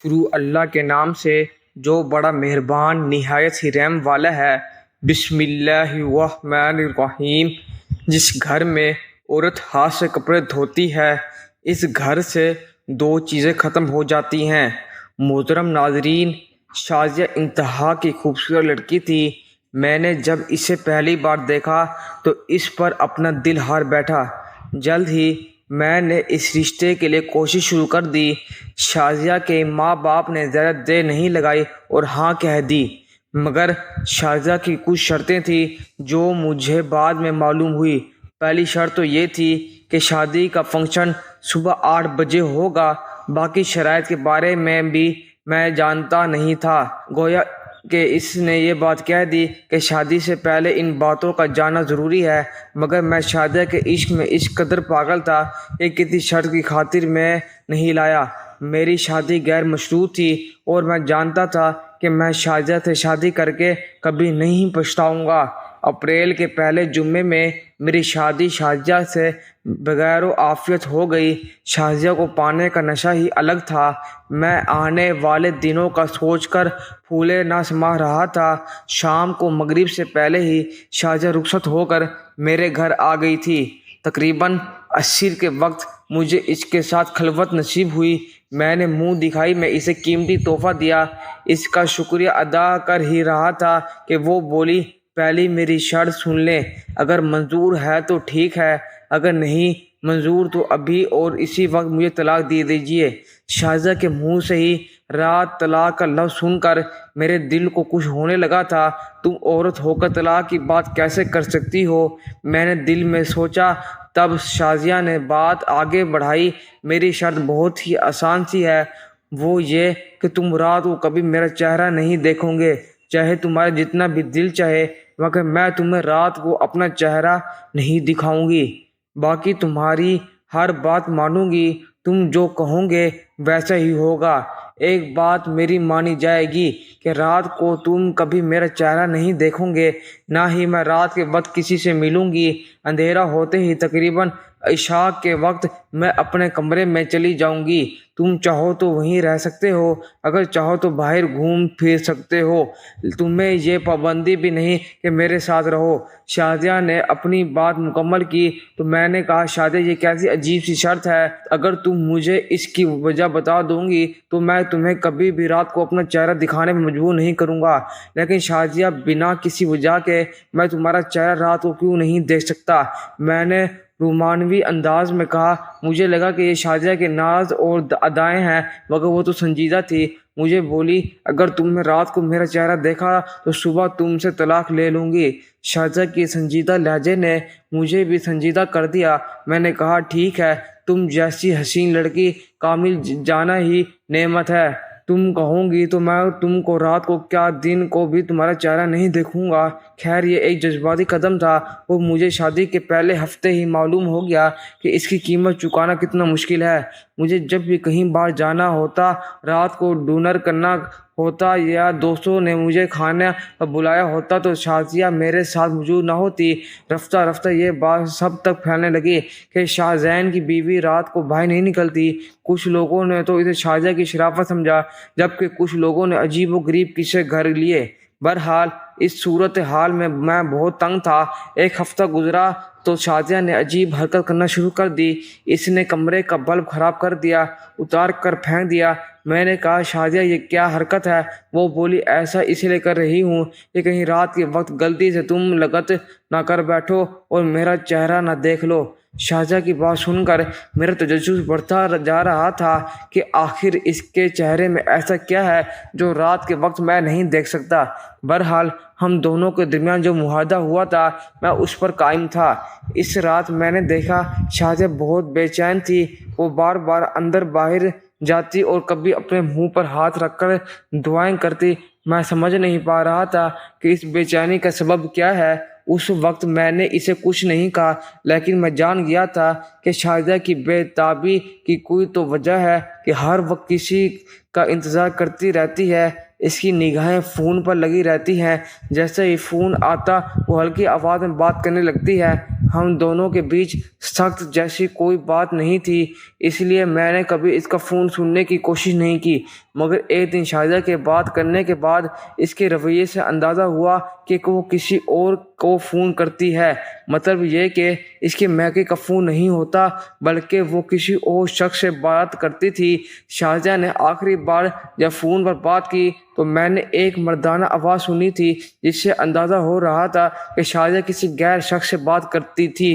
شروع اللہ کے نام سے جو بڑا مہربان نہایت ہی رحم والا ہے۔ بسم اللہ الرحمن الرحیم۔ جس گھر میں عورت ہاتھ سے کپڑے دھوتی ہے اس گھر سے دو چیزیں ختم ہو جاتی ہیں۔ محترم ناظرین، شازیہ انتہا کی خوبصورت لڑکی تھی۔ میں نے جب اسے پہلی بار دیکھا تو اس پر اپنا دل ہار بیٹھا۔ جلد ہی میں نے اس رشتے کے لیے کوشش شروع کر دی۔ شازیہ کے ماں باپ نے زیادہ دیر نہیں لگائی اور ہاں کہہ دی، مگر شازیہ کی کچھ شرطیں تھیں جو مجھے بعد میں معلوم ہوئی۔ پہلی شرط تو یہ تھی کہ شادی کا فنکشن صبح 8 بجے ہوگا۔ باقی شرائط کے بارے میں بھی میں جانتا نہیں تھا، گویا کہ اس نے یہ بات کہہ دی کہ شادی سے پہلے ان باتوں کا جاننا ضروری ہے، مگر میں شازیہ کے عشق میں اس قدر پاگل تھا کہ کسی شرط کی خاطر میں نہیں لایا۔ میری شادی غیر مشروط تھی اور میں جانتا تھا کہ میں شازیہ سے شادی کر کے کبھی نہیں پچھتاؤں گا۔ اپریل کے پہلے جمعے میں میری شادی شازیہ سے بغیر و عافیت ہو گئی۔ شازیہ کو پانے کا نشہ ہی الگ تھا۔ میں آنے والے دنوں کا سوچ کر پھولے نہ سما رہا تھا۔ شام کو مغرب سے پہلے ہی شازیہ رخصت ہو کر میرے گھر آ گئی تھی۔ تقریباً عصر کے وقت مجھے اس کے ساتھ خلوت نصیب ہوئی۔ میں نے منہ دکھائی میں اسے قیمتی تحفہ دیا۔ اس کا شکریہ ادا کر ہی رہا تھا کہ وہ بولی، پہلی میری شرط سن لیں، اگر منظور ہے تو ٹھیک ہے، اگر نہیں منظور تو ابھی اور اسی وقت مجھے طلاق دے دیجیے۔ شازیہ کے منہ سے ہی رات طلاق کا لفظ سن کر میرے دل کو کچھ ہونے لگا تھا۔ تم عورت ہو کر طلاق کی بات کیسے کر سکتی ہو؟ میں نے دل میں سوچا۔ تب شازیہ نے بات آگے بڑھائی، میری شرط بہت ہی آسان سی ہے، وہ یہ کہ تم رات کو کبھی میرا چہرہ نہیں دیکھو گے، چاہے تمہارا جتنا بھی دل چاہے، مگر میں تمہیں رات کو اپنا چہرہ نہیں دکھاؤں گی۔ باقی تمہاری ہر بات مانوں گی، تم جو کہو گے ویسا ہی ہوگا۔ ایک بات میری مانی جائے گی کہ رات کو تم کبھی میرا چہرہ نہیں دیکھو گے، نہ ہی میں رات کے وقت کسی سے ملوں گی۔ اندھیرا ہوتے ہی تقریباً عشاء کے وقت میں اپنے کمرے میں چلی جاؤں گی۔ تم چاہو تو وہیں رہ سکتے ہو، اگر چاہو تو باہر گھوم پھر سکتے ہو، تمہیں یہ پابندی بھی نہیں کہ میرے ساتھ رہو۔ شازیہ نے اپنی بات مکمل کی تو میں نے کہا، شازیہ یہ کیسی عجیب سی شرط ہے، اگر تم مجھے اس کی وجہ بتا دو گی تو میں تمہیں کبھی بھی رات کو اپنا چہرہ دکھانے میں مجبور نہیں کروں گا۔ لیکن شازیہ، بنا کسی وجہ کے میں تمہارا چہرہ رات کو کیوں نہیں دیکھ سکتا؟ میں نے رومانوی انداز میں کہا۔ مجھے لگا کہ یہ شازیہ کے ناز اور ادائیں ہیں، مگر وہ تو سنجیدہ تھی۔ مجھے بولی، اگر تم نے رات کو میرا چہرہ دیکھا تو صبح تم سے طلاق لے لوں گی۔ شازیہ کے سنجیدہ لہجے نے مجھے بھی سنجیدہ کر دیا۔ میں نے کہا، ٹھیک ہے، تم جیسی حسین لڑکی کا مل جانا ہی نعمت ہے۔ تم کہو گی تو میں تم کو رات کو کیا دن کو بھی تمہارا چہرہ نہیں دیکھوں گا۔ خیر، یہ ایک جذباتی قدم تھا اور مجھے شادی کے پہلے ہفتے ہی معلوم ہو گیا کہ اس کی قیمت چکانا کتنا مشکل ہے۔ مجھے جب بھی کہیں باہر جانا ہوتا، رات کو ڈنر کرنا ہوتا یا دوستوں نے مجھے کھانے پر بلایا ہوتا تو شازیہ میرے ساتھ موجود نہ ہوتی۔ رفتہ رفتہ یہ بات سب تک پھیلنے لگی کہ شاہ زین کی بیوی رات کو باہر نہیں نکلتی۔ کچھ لوگوں نے تو اسے شازیہ کی شرافت سمجھا، جبکہ کچھ لوگوں نے عجیب و غریب قصے گھڑ لیے۔ بہرحال اس صورتحال میں بہت تنگ تھا۔ ایک ہفتہ گزرا تو شازیہ نے عجیب حرکت کرنا شروع کر دی۔ اس نے کمرے کا بلب خراب کر دیا، اتار کر پھینک دیا۔ میں نے کہا، شازیہ یہ کیا حرکت ہے؟ وہ بولی، ایسا اس لیے کر رہی ہوں کہ کہیں رات کے وقت غلطی سے تم لغت نہ کر بیٹھو اور میرا چہرہ نہ دیکھ لو۔ شازیہ کی بات سن کر میرا تجسس بڑھتا جا رہا تھا کہ آخر اس کے چہرے میں ایسا کیا ہے جو رات کے وقت میں نہیں دیکھ سکتا۔ بہرحال ہم دونوں کے درمیان جو معاہدہ ہوا تھا میں اس پر قائم تھا۔ اس رات میں نے دیکھا شازیہ بہت بے چین تھی۔ وہ بار بار اندر باہر جاتی اور کبھی اپنے منہ پر ہاتھ رکھ کر دعائیں کرتی۔ میں سمجھ نہیں پا رہا تھا کہ اس بے چینی کا سبب کیا ہے۔ اس وقت میں نے اسے کچھ نہیں کہا، لیکن میں جان گیا تھا کہ شازیہ کی بے تابی کی کوئی تو وجہ ہے کہ ہر وقت کسی کا انتظار کرتی رہتی ہے۔ اس کی نگاہیں فون پر لگی رہتی ہیں۔ جیسے ہی فون آتا وہ ہلکی آواز میں بات کرنے لگتی ہے۔ ہم دونوں کے بیچ سخت جیسی کوئی بات نہیں تھی، اس لیے میں نے کبھی اس کا فون سننے کی کوشش نہیں کی، مگر ایک دن شازیہ کے بات کرنے کے بعد اس کے رویے سے اندازہ ہوا کہ وہ کسی اور کو فون کرتی ہے۔ مطلب یہ کہ اس کے میکے کا فون نہیں ہوتا بلکہ وہ کسی اور شخص سے بات کرتی تھی۔ شازیہ نے آخری بار جب فون پر بات کی تو میں نے ایک مردانہ آواز سنی تھی، جس سے اندازہ ہو رہا تھا کہ شازیہ کسی غیر شخص سے بات کرتی تھی۔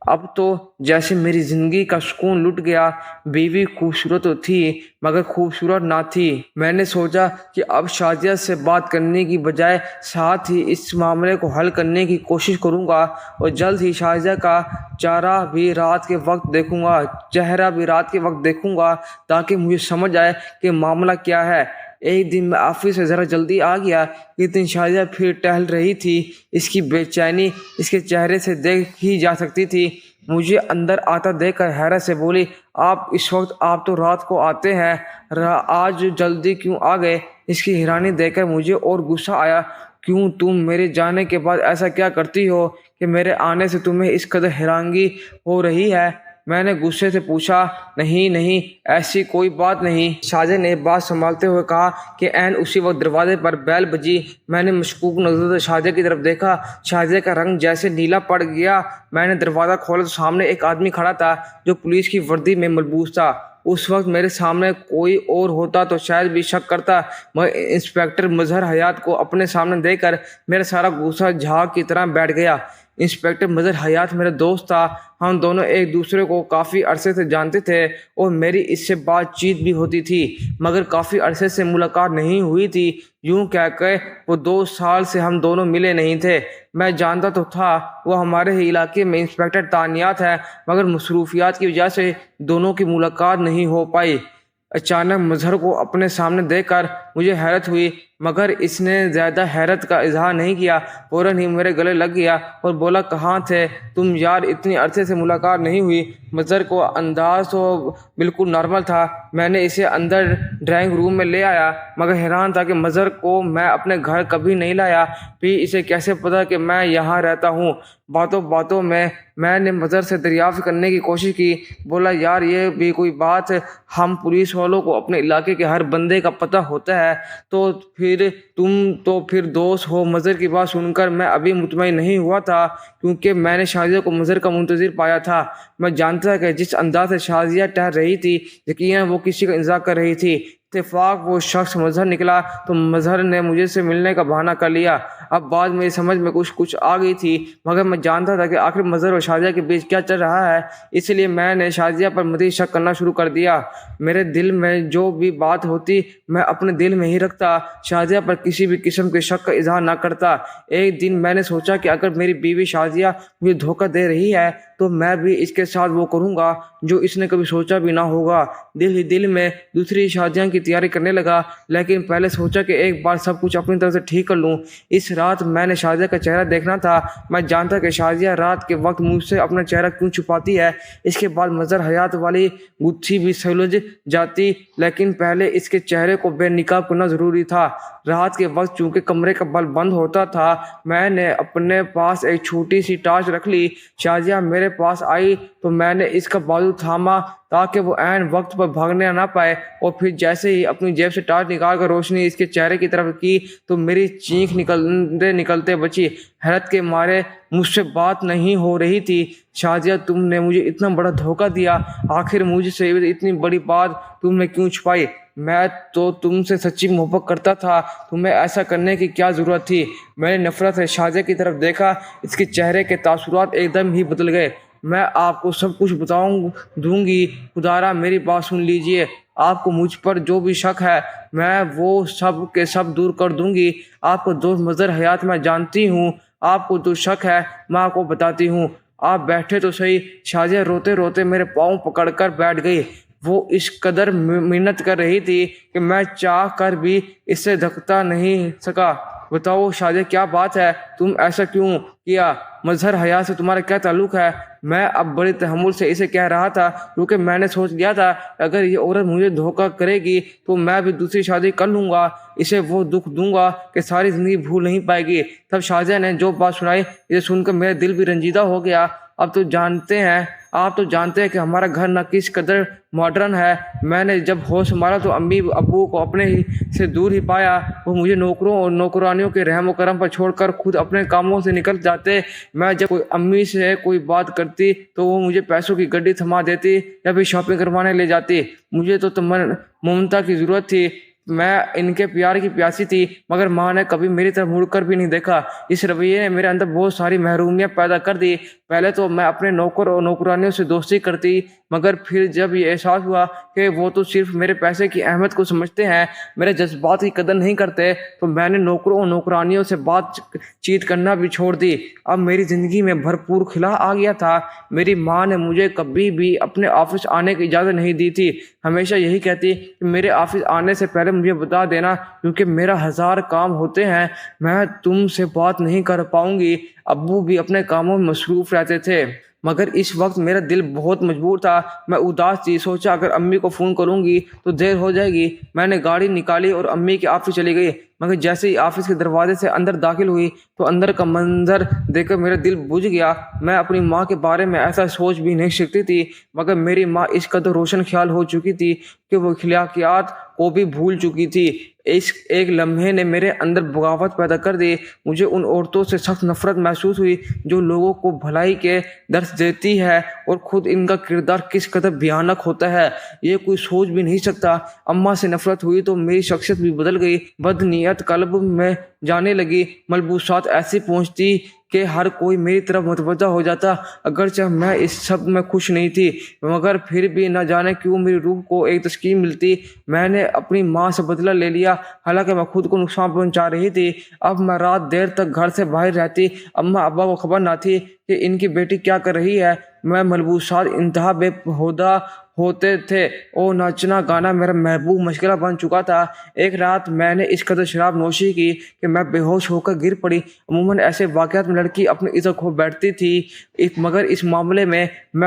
اب تو جیسے میری زندگی کا سکون لٹ گیا۔ بیوی خوبصورت تو تھی مگر خوبصورت نہ تھی۔ میں نے سوچا کہ اب شازیہ سے بات کرنے کی بجائے ساتھ ہی اس معاملے کو حل کرنے کی کوشش کروں گا، اور جلد ہی شازیہ کا چہرہ بھی رات کے وقت دیکھوں گا تاکہ مجھے سمجھ آئے کہ معاملہ کیا ہے۔ ایک دن میں آفس سے ذرا جلدی آ گیا۔ اس دن شازیہ پھر ٹہل رہی تھی۔ اس کی بے چینی اس کے چہرے سے دیکھ ہی جا سکتی تھی۔ مجھے اندر آتا دیکھ کر حیرت سے بولی، آپ تو رات کو آتے ہیں، آج جلدی کیوں آ گئے؟ اس کی حیرانی دیکھ کر مجھے اور غصہ آیا۔ کیوں، تم میرے جانے کے بعد ایسا کیا کرتی ہو کہ میرے آنے سے تمہیں اس قدر حیرانگی ہو رہی ہے؟ میں نے غصے سے پوچھا۔ نہیں ایسی کوئی بات نہیں، شازیہ نے بات سنبھالتے ہوئے کہا کہ عین اسی وقت دروازے پر بیل بجی۔ میں نے مشکوک نظروں سے شازیہ کی طرف دیکھا۔ شازیہ کا رنگ جیسے نیلا پڑ گیا۔ میں نے دروازہ کھولا تو سامنے ایک آدمی کھڑا تھا جو پولیس کی وردی میں ملبوس تھا۔ اس وقت میرے سامنے کوئی اور ہوتا تو شاید بھی شک کرتا، مگر انسپکٹر مظہر حیات کو اپنے سامنے دیکھ کر میرا سارا غصہ جھاگ کی طرح بیٹھ گیا۔ انسپکٹر مظہر حیات میرا دوست تھا۔ ہم دونوں ایک دوسرے کو کافی عرصے سے جانتے تھے اور میری اس سے بات چیت بھی ہوتی تھی، مگر کافی عرصے سے ملاقات نہیں ہوئی تھی۔ یوں کہہ کے وہ 2 سال سے ہم دونوں ملے نہیں تھے۔ میں جانتا تو تھا وہ ہمارے ہی علاقے میں انسپکٹر تعینات ہے، مگر مصروفیات کی وجہ سے دونوں کی ملاقات نہیں ہو پائی۔ اچانک مظہر کو اپنے سامنے دیکھ کر مجھے حیرت ہوئی، مگر اس نے زیادہ حیرت کا اظہار نہیں کیا۔ فوراً ہی میرے گلے لگ گیا اور بولا، کہاں تھے تم یار، اتنی عرصے سے ملاقات نہیں ہوئی۔ مظہر کو انداز تو بالکل نارمل تھا۔ میں نے اسے اندر ڈرائنگ روم میں لے آیا، مگر حیران تھا کہ مظہر کو میں اپنے گھر کبھی نہیں لایا، پھر اسے کیسے پتا کہ میں یہاں رہتا ہوں۔ باتوں میں نے مظہر سے دریافت کرنے کی کوشش کی۔ بولا، یار یہ بھی کوئی بات، ہم پولیس والوں کو اپنے علاقے کے ہر بندے کا پتہ ہوتا ہے، تو پھر تم تو پھر دوست ہو۔ مظہر کی بات سن کر میں ابھی مطمئن نہیں ہوا تھا، کیونکہ میں نے شازیہ کو مظہر کا منتظر پایا تھا۔ میں جانتا تھا کہ جس انداز سے شازیہ ٹہل رہی تھی، یقیناً وہ کسی کا انتظار کر رہی تھی۔ اتفاق وہ شخص مظہر نکلا تو مظہر نے مجھے سے ملنے کا بہانہ کر لیا۔ اب بات میری سمجھ میں کچھ آ گئی تھی، مگر میں جانتا تھا کہ آخر مظہر اور شازیہ کے بیچ کیا چل رہا ہے، اس لیے میں نے شازیہ پر مزید شک کرنا شروع کر دیا۔ میرے دل میں جو بھی بات ہوتی میں اپنے دل میں ہی رکھتا، شازیہ پر کسی بھی قسم کے شک کا اظہار نہ کرتا۔ ایک دن میں نے سوچا کہ اگر میری بیوی شازیہ مجھے دھوکہ دے رہی ہے تو میں بھی اس کے ساتھ وہ کروں گا جو اس نے کبھی سوچا بھی نہ ہوگا۔ دل ہی دل میں دوسری شادیاں کی تیاری کرنے لگا، لیکن پہلے سوچا کہ ایک بار سب کچھ اپنی طرف سے ٹھیک کر لوں۔ اس رات میں نے شازیہ کا چہرہ دیکھنا تھا۔ میں جانتا کہ شازیہ رات کے وقت مجھ سے اپنا چہرہ کیوں چھپاتی ہے۔ اس کے بعد مظہر حیات والی گتھی بھی سلجھ جاتی، لیکن پہلے اس کے چہرے کو بے نقاب کرنا ضروری تھا۔ رات کے وقت چونکہ کمرے کا بلب بند ہوتا تھا، میں نے اپنے پاس ایک چھوٹی سی ٹارچ رکھ لی۔ شازیہ میرے پاس آئی تو میں نے اس کا بازو تھاما تاکہ وہ عین وقت پر بھاگنے نہ پائے، اور پھر جیسے ہی اپنی جیب سے ٹارچ نکال کر روشنی اس کے چہرے کی طرف کی تو میری چینخ نکلتے بچی۔ حیرت کے مارے مجھ سے بات نہیں ہو رہی تھی۔ شازیہ، تم نے مجھے اتنا بڑا دھوکہ دیا، آخر مجھ سے اتنی بڑی بات تم نے کیوں چھپائی؟ میں تو تم سے سچی محبت کرتا تھا، تمہیں ایسا کرنے کی کیا ضرورت تھی؟ میں نے نفرت سے شازیہ کی طرف دیکھا۔ اس کے چہرے کے تاثرات ایک دم ہی بدل گئے۔ میں آپ کو سب کچھ بتاؤں دوں گی، خدارا میری بات سن لیجئے۔ آپ کو مجھ پر جو بھی شک ہے میں وہ سب کے سب دور کر دوں گی۔ آپ کو دوست مظہر حیات میں جانتی ہوں، آپ کو تو شک ہے، میں آپ کو بتاتی ہوں۔ آپ بیٹھے تو صحیح۔ شازیہ روتے روتے میرے پاؤں پکڑ کر بیٹھ گئی۔ وہ اس قدر منت کر رہی تھی کہ میں چاہ کر بھی اس سے دھکتا نہیں سکا۔ بتاؤ شاہجہ کیا بات ہے, تم ایسا کیوں کیا, مظہر حیا سے تمہارا کیا تعلق ہے؟ میں اب بڑے تحمل سے اسے کہہ رہا تھا کیونکہ میں نے سوچ لیا تھا اگر یہ عورت مجھے دھوکہ کرے گی تو میں بھی دوسری شادی کر لوں گا, اسے وہ دکھ دوں گا کہ ساری زندگی بھول نہیں پائے گی. تب شاہجہ نے جو بات سنائی یہ سن کر میرا دل بھی رنجیدہ ہو گیا. آپ تو جانتے ہیں کہ ہمارا گھر نہ کس قدر ماڈرن ہے. میں نے جب ہوش سنبھالا تو امی ابو کو اپنے ہی سے دور ہی پایا. وہ مجھے نوکروں اور نوکرانیوں کے رحم و کرم پر چھوڑ کر خود اپنے کاموں سے نکل جاتے. میں جب کوئی امی سے کوئی بات کرتی تو وہ مجھے پیسوں کی گڈی تھما دیتی یا پھر شاپنگ کروانے لے جاتی. مجھے تو ممتا کی ضرورت تھی, میں ان کے پیار کی پیاسی تھی, مگر ماں نے کبھی میری طرف مڑ کر بھی نہیں دیکھا. اس رویے نے میرے اندر بہت ساری محرومیاں پیدا کر دی. پہلے تو میں اپنے نوکر اور نوکرانیوں سے دوستی کرتی, مگر پھر جب یہ احساس ہوا کہ وہ تو صرف میرے پیسے کی اہمیت کو سمجھتے ہیں, میرے جذبات کی قدر نہیں کرتے, تو میں نے نوکروں اور نوکرانیوں سے بات چیت کرنا بھی چھوڑ دی. اب میری زندگی میں بھرپور خلا آ گیا تھا. میری ماں نے مجھے کبھی بھی اپنے آفس آنے کی اجازت نہیں دی تھی. ہمیشہ یہی کہتی کہ میرے آفس آنے سے پہلے مجھے بتا دینا کیونکہ میرا 1000 کام ہوتے ہیں, میں تم سے بات نہیں کر پاؤں گی. ابو بھی اپنے کاموں میں مصروف رہتے تھے, مگر اس وقت میرا دل بہت مجبور تھا. میں اداس تھی, سوچا اگر امی کو فون کروں گی تو دیر ہو جائے گی. میں نے گاڑی نکالی اور امی کے آفس چلی گئی, مگر جیسے ہی آفس کے دروازے سے اندر داخل ہوئی تو اندر کا منظر دیکھ کر میرا دل بجھ گیا. میں اپنی ماں کے بارے میں ایسا سوچ بھی نہیں سکتی تھی, مگر میری ماں اس قدر روشن خیال ہو چکی تھی کہ وہ اخلاقیات کو بھی بھول چکی تھی. اس ایک لمحے نے میرے اندر بغاوت پیدا کر دی. مجھے ان عورتوں سے سخت نفرت محسوس ہوئی جو لوگوں کو بھلائی کے درس دیتی ہے اور خود ان کا کردار کس قدر بھیانک ہوتا ہے یہ کوئی سوچ بھی نہیں سکتا. اماں سے نفرت ہوئی تو میری شخصیت بھی بدل گئی. بد نیت قلب میں جانے لگی. ملبوسات ایسی پہنچتی کہ ہر کوئی میری طرف متوجہ ہو جاتا. اگرچہ میں اس سب میں خوش نہیں تھی, مگر پھر بھی نہ جانے کیوں میری روح کو ایک تسکین ملتی. میں نے اپنی ماں سے بدلہ لے لیا, حالانکہ میں خود کو نقصان پہنچا رہی تھی. اب میں رات دیر تک گھر سے باہر رہتی. اماں ابا کو خبر نہ تھی کہ ان کی بیٹی کیا کر رہی ہے. میں ملبوسات انتہا بے ہودہ ہوتے تھے اور ناچنا گانا میرا محبوب مشغلہ بن چکا تھا. ایک رات میں نے اس قدر شراب نوشی کی کہ میں بے ہوش ہو کر گر پڑی. عموماً ایسے واقعات میں لڑکی اپنی عزت کھو بیٹھتی تھی, مگر اس معاملے میں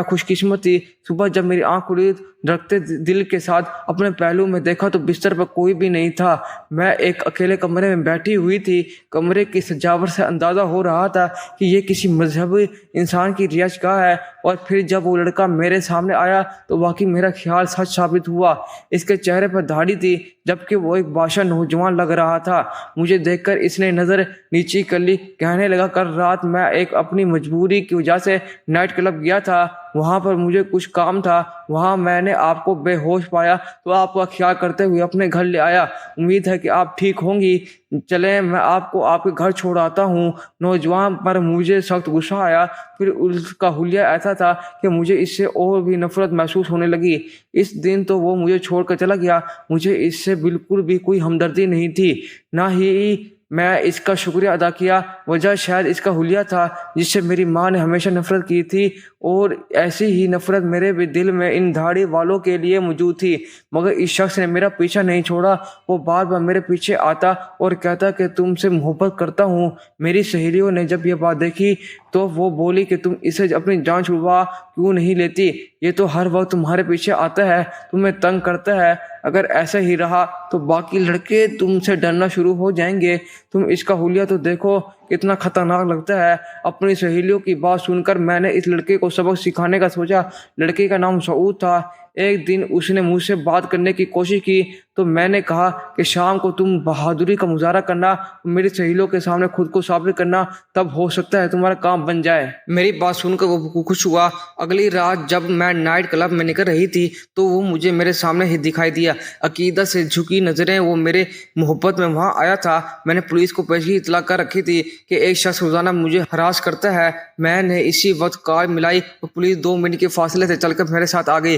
خوش قسمت تھی. صبح جب میری آنکھ کھلی دھڑکتے دل کے ساتھ اپنے پہلو میں دیکھا تو بستر پر کوئی بھی نہیں تھا. میں ایک اکیلے کمرے میں بیٹھی ہوئی تھی. کمرے کی سجاوٹ سے اندازہ ہو رہا تھا کہ یہ کسی مذہبی انسان کی رہائش گاہ ہے. اور پھر جب وہ لڑکا میرے سامنے آیا تو واقعی میرا خیال سچ ثابت ہوا. اس کے چہرے پر داڑھی تھی جبکہ وہ ایک بادشاہ نوجوان لگ رہا تھا. مجھے دیکھ کر اس نے نظر نیچی کر لی. کہنے لگا کل رات میں ایک اپنی مجبوری کی وجہ سے نائٹ کلب گیا تھا, وہاں پر مجھے کچھ کام تھا, وہاں میں نے آپ کو بے ہوش پایا تو آپ کا خیال کرتے ہوئے اپنے گھر لے آیا. امید ہے کہ آپ ٹھیک ہوں گی, چلیں میں آپ کو آپ کے گھر چھوڑ آتا ہوں. نوجوان پر مجھے سخت غصہ آیا. پھر اس کا حلیہ ایسا تھا کہ مجھے اس سے اور بھی نفرت محسوس ہونے لگی. اس دن تو وہ مجھے چھوڑ کر چلا گیا. مجھے اس سے بالکل بھی کوئی ہمدردی نہیں تھی, نہ ہی میں اس کا شکریہ ادا کیا. وجہ شاید اس کا حلیہ تھا جس سے میری ماں نے ہمیشہ نفرت کی تھی, اور ایسی ہی نفرت میرے بھی دل میں ان دھاڑی والوں کے لیے موجود تھی. مگر اس شخص نے میرا پیچھا نہیں چھوڑا. وہ بار بار میرے پیچھے آتا اور کہتا کہ تم سے محبت کرتا ہوں. میری سہیلیوں نے جب یہ بات دیکھی تو وہ بولی کہ تم اسے اپنی جان چھڑوا کیوں نہیں لیتی, یہ تو ہر وقت تمہارے پیچھے آتا ہے, تمہیں تنگ کرتا ہے. اگر ایسا ہی رہا تو باقی لڑکے تم سے ڈرنا شروع ہو جائیں گے. تم اس کا حلیہ تو دیکھو کتنا خطرناک لگتا ہے. اپنی سہیلیوں کی بات سن کر میں نے اس لڑکے کو سبق سکھانے کا سوچا. لڑکے کا نام سعود تھا. ایک دن اس نے مجھ سے بات کرنے کی کوشش کی تو میں نے کہا کہ شام کو تم بہادری کا مظاہرہ کرنا, میری سہیلیوں کے سامنے خود کو ثابت کرنا, تب ہو سکتا ہے تمہارا کام بن جائے. میری بات سن کر وہ خوش ہوا. اگلی رات جب میں نائٹ کلب میں نکل رہی تھی تو وہ مجھے میرے سامنے ہی دکھائی دیا. عقیدت سے جھکی نظریں وہ میرے محبت میں وہاں آیا تھا. میں نے پولیس کو پیشگی اطلاع کر رکھی تھی کہ ایک شخص روزانہ مجھے ہراس کرتا ہے. میں نے اسی وقت کار ملائی اور پولیس 2 منٹ کے فاصلے سے چل کر میرے ساتھ آ گئی.